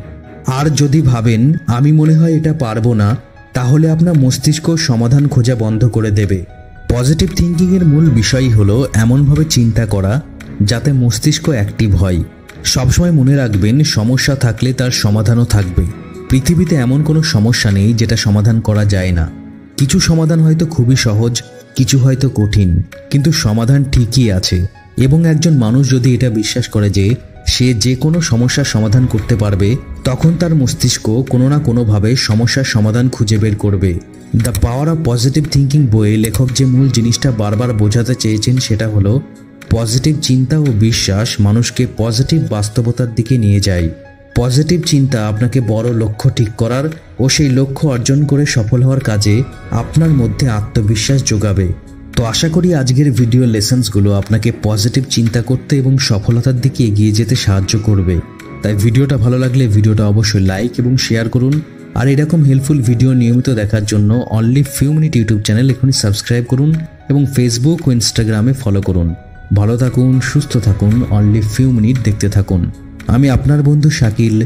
আর যদি ভাবেন আমি মনে হয় এটা পারবো না, তাহলে আপনার মস্তিষ্ক সমাধান খোঁজা বন্ধ করে দেবে। পজিটিভ থিঙ্কিংয়ের মূল বিষয় হলো এমনভাবে চিন্তা করা যাতে মস্তিষ্ক অ্যাক্টিভ হয়। সবসময় মনে রাখবেন, সমস্যা থাকলে তার সমাধানও থাকবে। পৃথিবীতে এমন কোনো সমস্যা নেই যেটা সমাধান করা যায় না। কিছু সমাধান হয়তো খুবই সহজ, কিছু হয়তো কঠিন, কিন্তু সমাধান ঠিকই আছে। এবং একজন মানুষ যদি এটা বিশ্বাস করে যে সে যে কোনো সমস্যার সমাধান করতে পারবে, তখন তার মস্তিষ্ক কোনো না কোনোভাবে সমস্যার সমাধান খুঁজে বের করবে। The power of positive thinking বইয়ে লেখক যে মূল জিনিসটা বারবার বোঝাতে চেয়েছেন সেটা হলো, পজিটিভ চিন্তা ও বিশ্বাস মানুষকে পজিটিভ বাস্তবতার দিকে নিয়ে যায়। পজিটিভ চিন্তা আপনাকে বড় লক্ষ্য ঠিক করার ও সেই লক্ষ্য অর্জন করে সফল হওয়ার কাজে আপনার মধ্যে আত্মবিশ্বাস যোগাবে। তো আশা করি আজকের ভিডিও লেসন্সগুলো আপনাকে পজিটিভ চিন্তা করতে এবং সফলতার দিকে এগিয়ে যেতে সাহায্য করবে। তাই ভিডিওটা ভালো লাগলে ভিডিওটা অবশ্যই লাইক এবং শেয়ার করুন। আর এরকম হেল্পফুল ভিডিও নিয়মিত দেখার জন্য only few minute YouTube channel এখনই সাবস্ক্রাইব করুন এবং ফেসবুক ও ইনস্টাগ্রামে ফলো করুন। ভালো থাকুন, সুস্থ থাকুন, অনলি ফিউ মিনিট দেখতে থাকুন। আমি আপনার বন্ধু Shakil.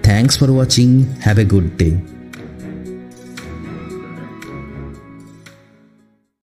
Thanks for watching. Have a good day.